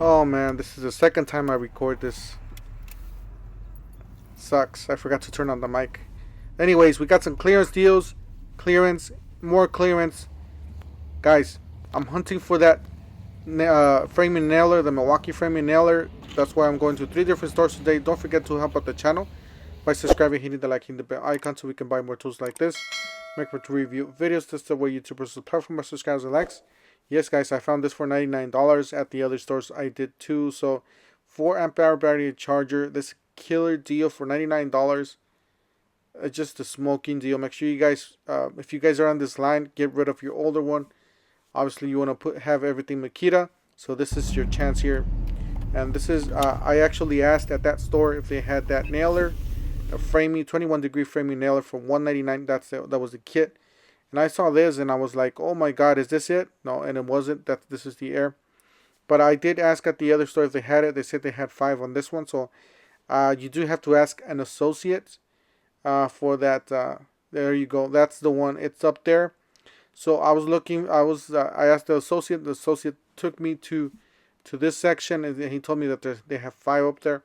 Oh man, this is the second time I record this. Sucks. I forgot to turn on the mic. Anyways, we got some clearance deals. Clearance. More clearance. Guys, I'm hunting for that framing nailer, the Milwaukee framing nailer. That's why I'm going to 3 different stores today. Don't forget to help out the channel by subscribing, hitting the like, hitting the bell icon so we can buy more tools like this. Make more to review videos. This is the way YouTubers subscribe for more subscribers and likes. Yes, guys, I found this for $99 at the other stores. I did too. So, 4 amp hour battery charger. This killer deal for $99. Just a smoking deal. Make sure you guys, if you guys are on this line, get rid of your older one. Obviously, you want to have everything Makita. So this is your chance here. And this is, I actually asked at that store if they had that nailer, a framing 21 degree framing nailer for $199. That was the kit. And I saw this and I was like, oh my god, is this it? No, and it wasn't. This is the air. But I did ask at the other store if they had it. They said they had 5 on this one. So you do have to ask an associate for that. There you go. That's the one. It's up there. So I was looking. I asked the associate. The associate took me to this section, and he told me that they have 5 up there.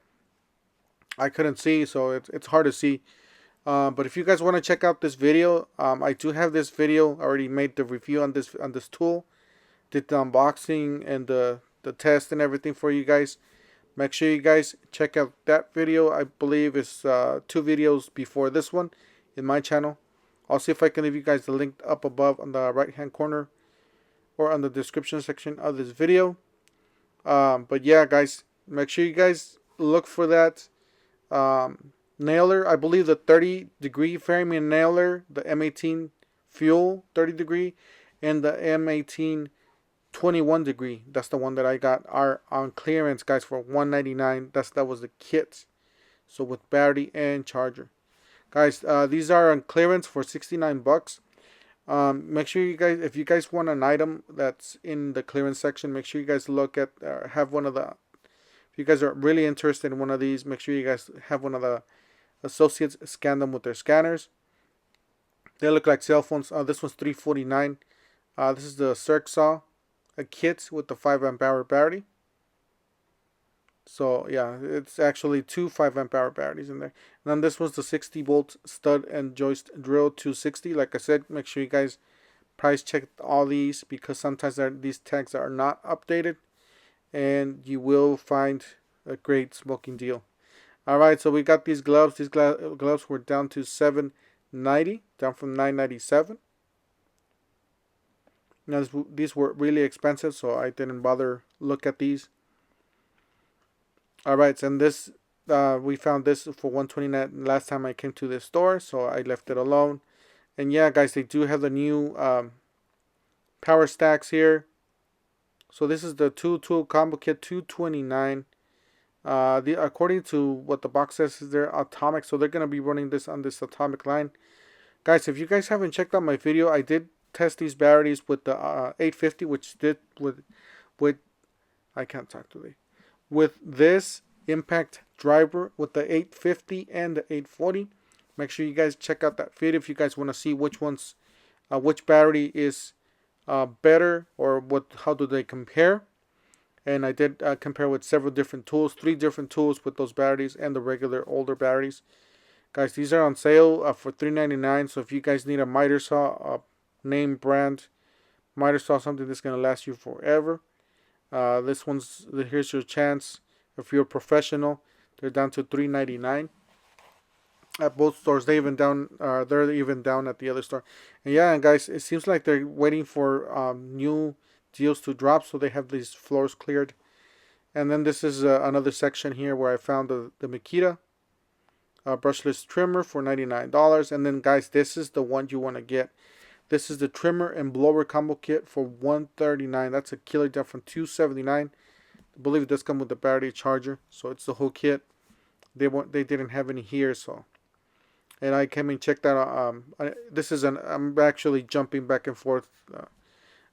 I couldn't see, so it's hard to see. But if you guys want to check out this video, I do have this video. I already made the review on this tool, did the unboxing and the test and everything for you guys. Make sure you guys check out that video. I believe it's 2 videos before this one in my channel. I'll see if I can leave you guys the link up above on the right hand corner or on the description section of this video. But yeah, guys, make sure you guys look for that nailer. I believe the 30 degree framing nailer, the M18 fuel 30 degree, and the M18 21 degree. That's the one that I got are on clearance, guys, for $199. That was the kit. So with battery and charger. Guys, these are on clearance for $69. Make sure you guys, if you guys want an item that's in the clearance section, make sure you guys look at, have one of the, if you guys are really interested in one of these, make sure you guys have one of the associates scan them with their scanners. They look like cell phones. This one's $349. This is the circ saw, a kit with the 5 amp hour battery. So yeah, it's actually 2 5 amp hour batteries in there. And then this was the 60 volt stud and joist drill 260. Like I said, make sure you guys price check all these because sometimes these tags are not updated, and you will find a great smoking deal. All right, so we got these gloves. These gloves were down to $790, down from $997. Now these were really expensive, so I didn't bother look at these. Alright, and this, we found this for $129 last time I came to this store, so I left it alone. And yeah, guys, they do have the new power stacks here. So this is the 2-tool combo kit, $229. According to what the box says, is they're atomic, so they're going to be running this on this atomic line. Guys, if you guys haven't checked out my video, I did test these batteries with the 850, which did with I can't talk today. With this impact driver with the 850 and the 840. Make sure you guys check out that video if you guys want to see which ones, which battery is better, or how do they compare. And I did compare with several different tools, 3 different tools with those batteries and the regular older batteries. Guys, these are on sale for $399. So if you guys need a miter saw, name brand miter saw, something that's going to last you forever, here's your chance. If you're a professional, they're down to $399 at both stores. They're even down at the other store. And yeah, and guys, it seems like they're waiting for new deals to drop, so they have these floors cleared. And then this is another section here where I found the Makita brushless trimmer for $99. And then guys, this is the one you want to get. This is the trimmer and blower combo kit for $139. That's a killer deal from $279. I believe it does come with the battery charger, so it's the whole kit. They didn't have any here, so. And I came and checked out. I'm actually jumping back and forth.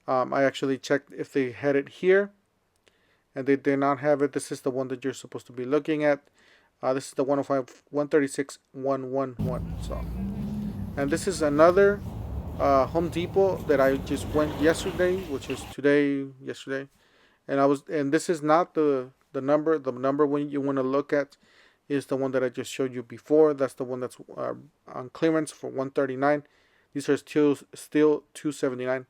I actually checked if they had it here, and they did not have it. This is the one that you're supposed to be looking at. This is the 105 136 111. So, and this is another Home Depot that I just went yesterday, which is yesterday, and this is not the number. The number when you want to look at is the one that I just showed you before. That's the one that's on clearance for $139. These are still $279.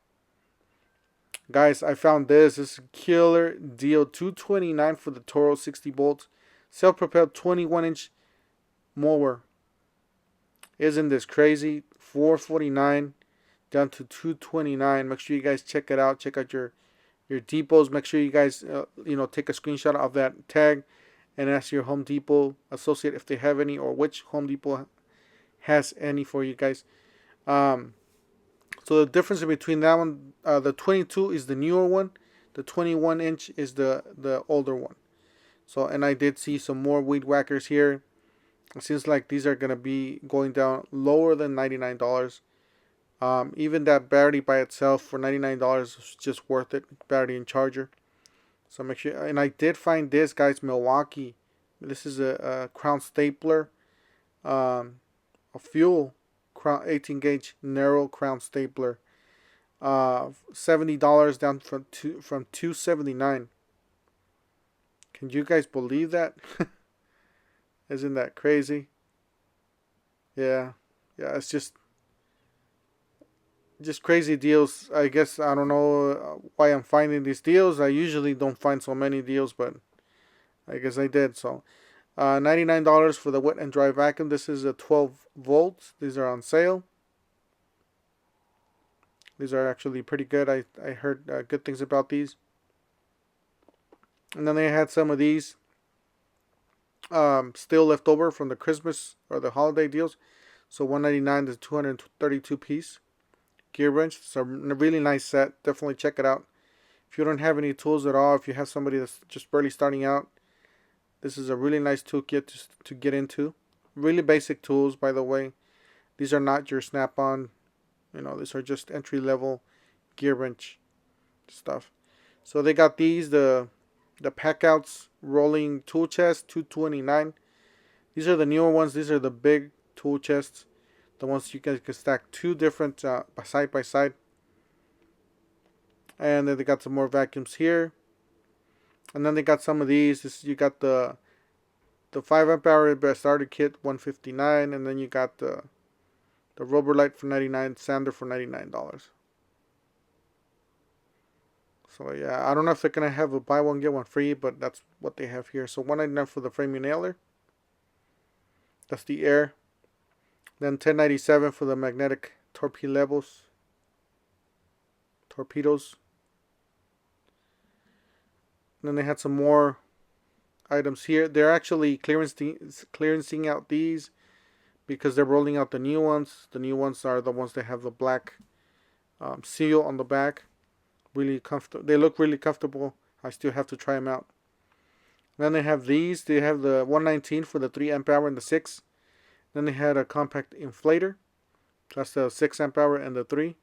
Guys, I found this. This is a killer deal. $229 for the Toro 60 volt self-propelled 21-inch mower. Isn't this crazy? $449 down to $229. Make sure you guys check it out. Check out your depots. Make sure you guys take a screenshot of that tag and ask your Home Depot associate if they have any, or which Home Depot has any for you guys. So the difference between that one, the 22 is the newer one, the 21-inch is the older one. So, and I did see some more weed whackers here. It seems like these are gonna be going down lower than $99. Even that battery by itself for $99 is just worth it. Battery and charger. So make sure. And I did find this, guys, Milwaukee. This is a crown stapler, a fuel crown 18 gauge narrow crown stapler. $70 down from $279. Can you guys believe that? Isn't that crazy? Yeah, it's just crazy deals. I guess I don't know why I'm finding these deals. I usually don't find so many deals, but I guess I did. So $99 for the wet and dry vacuum. This is a 12 volts. These are on sale. These are actually pretty good. I heard good things about these. And then they had some of these still left over from the Christmas or the holiday deals. So $199 is 232 piece gear wrench. It's a really nice set. Definitely check it out. If you don't have any tools at all, if you have somebody that's just barely starting out, this is a really nice toolkit to get into. Really basic tools, by the way. These are not your snap-on. These are just entry-level gear wrench stuff. So they got these, the Packouts rolling tool chest, $229. These are the newer ones. These are the big tool chests. The ones you guys can stack two different side by side. And then they got some more vacuums here. And then they got some of these. You got the 5 amp hour starter kit, $159, and then you got the rubber light for $99, sander for $99. So yeah, I don't know if they're gonna have a buy one get one free, but that's what they have here. So $199 for the framing nailer. That's the air. Then $10.97 for the magnetic torpedoes. And then they had some more items here. They're actually clearancing out these because they're rolling out the new ones. The new ones are the ones that have the black seal on the back. Really comfortable. They look really comfortable. I still have to try them out. Then they have these. They have the 119 for the 3 amp hour and the 6. Then they had a compact inflator. That's the 6 amp hour and the 3.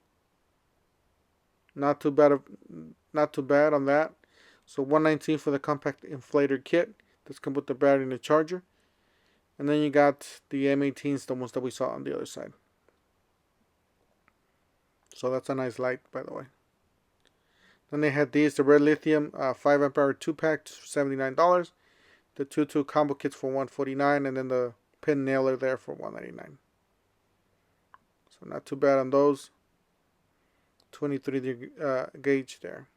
Not too bad on that. So $119 for the compact inflator kit. That's come with the battery and the charger. And then you got the M18s, the ones that we saw on the other side. So that's a nice light, by the way. Then they had these, the red lithium 5 amp hour 2-pack, $79. The 2 combo kits for $149, and then the pin nailer there for $199. So not too bad on those. 23 gauge there.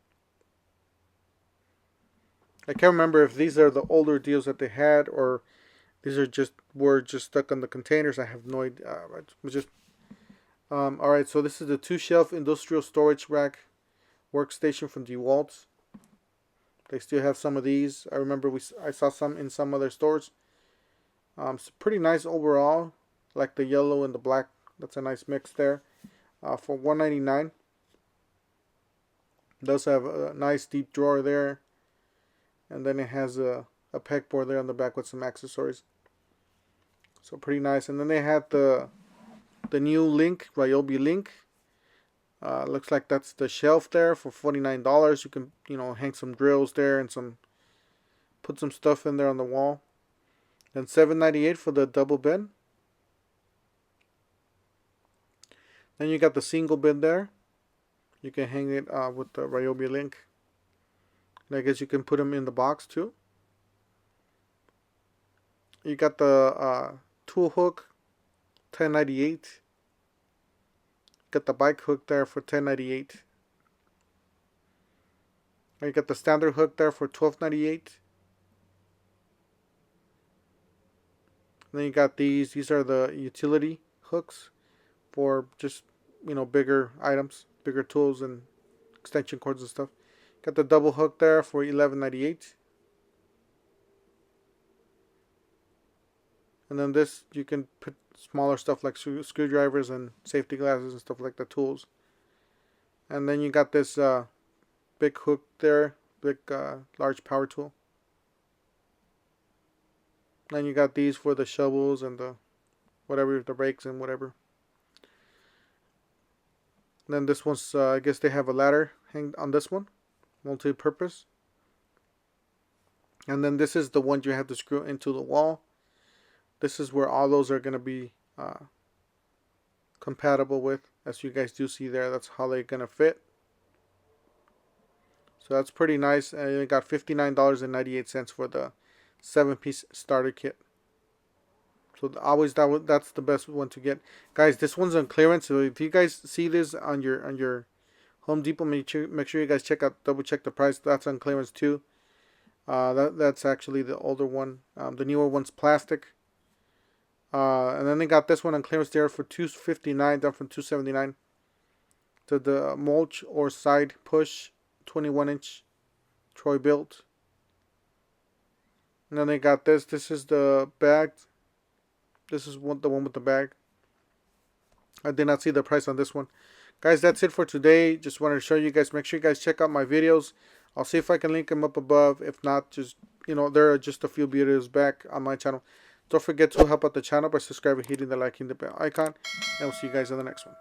I can't remember if these are the older deals that they had, or these were just stuck on the containers. I have no idea. All right. So this is the 2-shelf industrial storage rack workstation from Dewalt. They still have some of these. I remember I saw some in some other stores. It's pretty nice overall. Like the yellow and the black. That's a nice mix there. For $199. It does have a nice deep drawer there. And then it has a pegboard there on the back with some accessories. So pretty nice. And then they had the new Link, Ryobi Link. Looks like that's the shelf there for $49. You can, hang some drills there and put some stuff in there on the wall. Then $7.98 for the double bin. Then you got the single bin there. You can hang it with the Ryobi Link. And I guess you can put them in the box too. You got the tool hook, $10.98. Got the bike hook there for $10.98. You got the standard hook there for $12.98. Then you got these. These are the utility hooks for just, bigger items, bigger tools and extension cords and stuff. Got the double hook there for $11.98. And then this, you can put smaller stuff like screwdrivers and safety glasses and stuff like the tools. And then you got this big hook there, big large power tool. Then you got these for the shovels and the rakes and whatever. And then this one's, I guess they have a ladder hanged on this one, multi-purpose. And then this is the one you have to screw into the wall. This is where all those are going to be compatible with. As you guys do see there, that's how they're going to fit. So that's pretty nice. And you got $59.98 for the 7-piece starter kit. So always that's the best one to get, guys. This one's on clearance. So if you guys see this on your Home Depot, make sure you guys double check the price. That's on clearance too. That's actually the older one. The newer one's plastic. And then they got this one on clearance there for $259, down from $279. To the mulch or side push 21-inch Troy built. And then they got this. This is the bag. This is the one with the bag. I did not see the price on this one. Guys, that's it for today. Just wanted to show you guys. Make sure you guys check out my videos. I'll see if I can link them up above. If not, just, there are just a few videos back on my channel. Don't forget to help out the channel by subscribing, hitting the like, and the bell icon. And we'll see you guys in the next one.